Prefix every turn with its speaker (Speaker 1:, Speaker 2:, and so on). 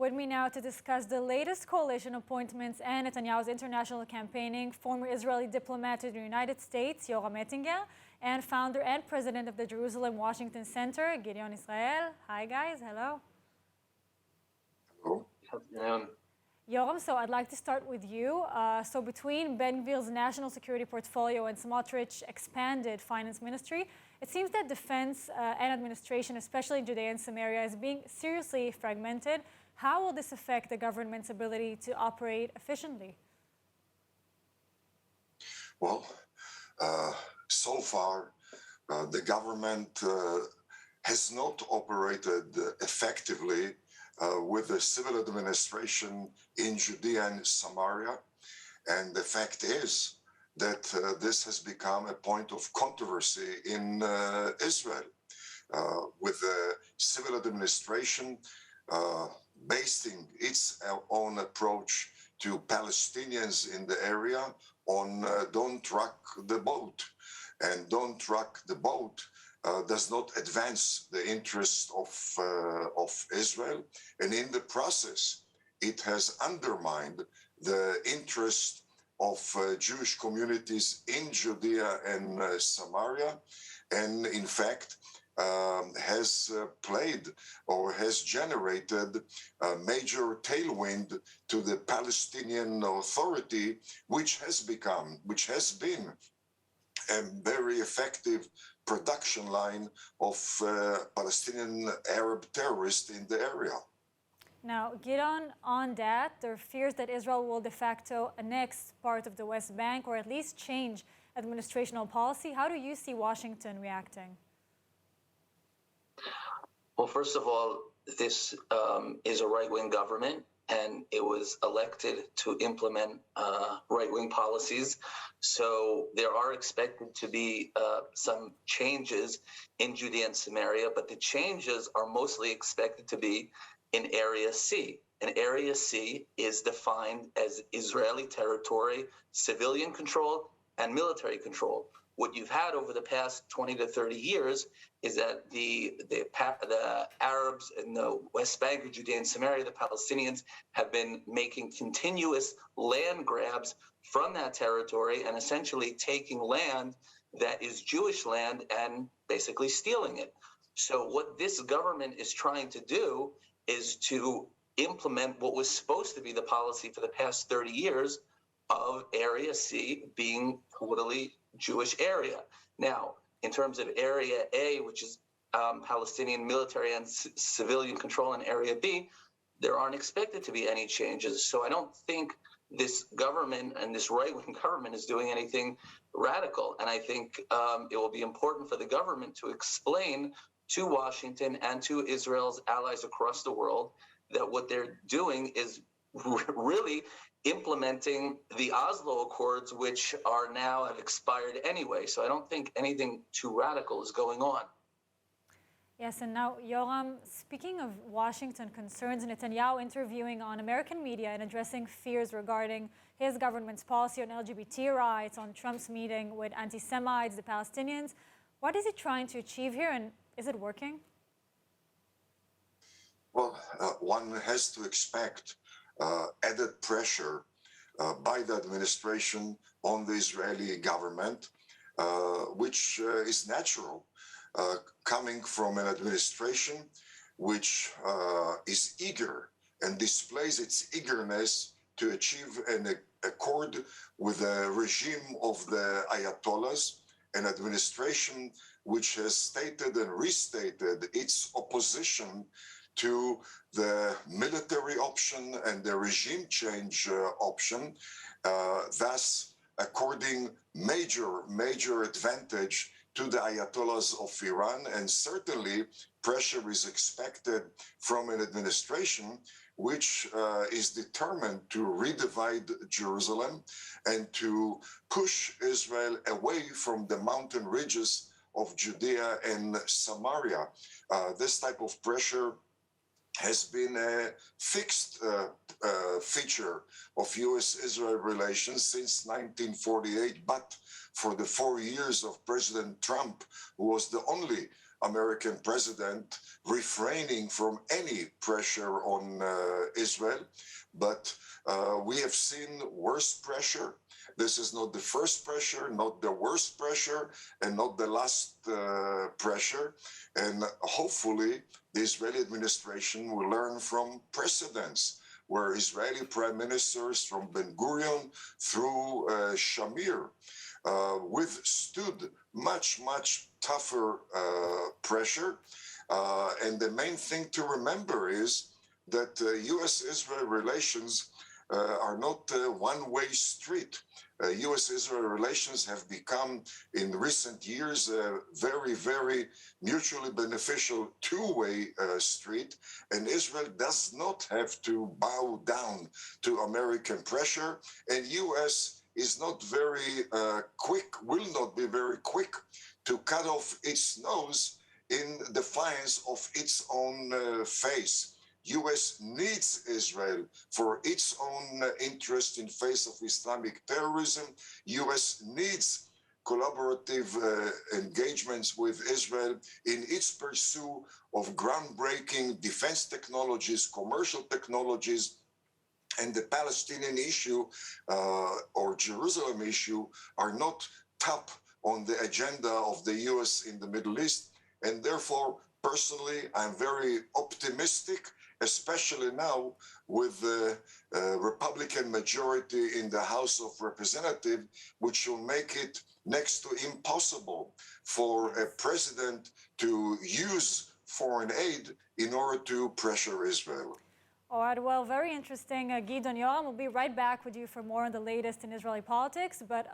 Speaker 1: With me now to discuss the latest coalition appointments and Netanyahu's international campaigning, former Israeli diplomat to the United States, Yoram Ettinger, and founder and president of the Jerusalem-Washington Center, Gideon Israel. Hi, guys. Hello.
Speaker 2: Hello.
Speaker 1: Yoram, so I'd like to start with you. So between Ben Gvir's national security portfolio and Smotrich's expanded finance ministry, it seems that defense and administration, especially in Judea and Samaria, is being seriously fragmented. How will this affect the government's ability to operate efficiently?
Speaker 3: Well, so far, the government has not operated effectively with the civil administration in Judea and Samaria. And the fact is that this has become a point of controversy in Israel, with the civil administration basing its own approach to Palestinians in the area on don't rock the boat. And don't rock the boat does not advance the interests of Israel. And in the process, it has undermined the interest of Jewish communities in Judea and Samaria. And in fact, has played or has generated a major tailwind to the Palestinian Authority, which has been a very effective production line of Palestinian Arab terrorists in the area.
Speaker 1: Now, Gideon, on that, there are fears that Israel will de facto annex part of the West Bank or at least change administrational policy. How do you see Washington reacting?
Speaker 2: Well, first of all, this is a right-wing government, and it was elected to implement right-wing policies. So there are expected to be some changes in Judea and Samaria, but the changes are mostly expected to be in Area C. And Area C is defined as Israeli territory, civilian control, and military control. What you've had over the past 20 to 30 years is that the Arabs in the West Bank of Judea and Samaria, the Palestinians, have been making continuous land grabs from that territory and essentially taking land that is Jewish land and basically stealing it. So what this government is trying to do is to implement what was supposed to be the policy for the past 30 years of Area C being totally Jewish area. Now, in terms of Area A, which is Palestinian military and civilian control, in Area B, there aren't expected to be any changes. So I don't think this government and this right-wing government is doing anything radical. And I think it will be important for the government to explain to Washington and to Israel's allies across the world that what they're doing is really implementing the Oslo Accords, which are now have expired anyway. So I don't think anything too radical is going on.
Speaker 1: Yes, and now, Yoram, speaking of Washington concerns, Netanyahu interviewing on American media and addressing fears regarding his government's policy on LGBT rights, on Trump's meeting with anti-Semites, the Palestinians. What is he trying to achieve here, and is it working?
Speaker 3: Well, one has to expect added pressure by the administration on the Israeli government, which is natural, coming from an administration which is eager and displays its eagerness to achieve an accord with the regime of the Ayatollahs, an administration which has stated and restated its opposition to the military option and the regime change option, thus according major advantage to the Ayatollahs of Iran. And certainly pressure is expected from an administration which is determined to redivide Jerusalem and to push Israel away from the mountain ridges of Judea and Samaria. This type of pressure has been a fixed feature of U.S.-Israel relations since 1948, but for the 4 years of President Trump, who was the only American president refraining from any pressure on Israel, but we have seen worse pressure. This is not the first pressure, not the worst pressure, and not the last pressure. And hopefully, the Israeli administration will learn from precedents where Israeli prime ministers from Ben Gurion through Shamir withstood much, much tougher pressure. And the main thing to remember is that U.S.-Israel relations are not a one-way street. U.S.-Israel relations have become, in recent years, a very, very mutually beneficial two-way street, and Israel does not have to bow down to American pressure, and U.S. is not very quick, will not be very quick to cut off its nose in defiance of its own face. U.S. needs Israel for its own interest in face of Islamic terrorism. U.S. needs collaborative engagements with Israel in its pursuit of groundbreaking defense technologies, commercial technologies, and the Palestinian issue or Jerusalem issue are not top on the agenda of the U.S. in the Middle East. And therefore, personally, I'm very optimistic, especially now with the Republican majority in the House of Representatives, which will make it next to impossible for a president to use foreign aid in order to pressure Israel.
Speaker 1: All right, well, very interesting. Gideon Yoram, we'll be right back with you for more on the latest in Israeli politics, but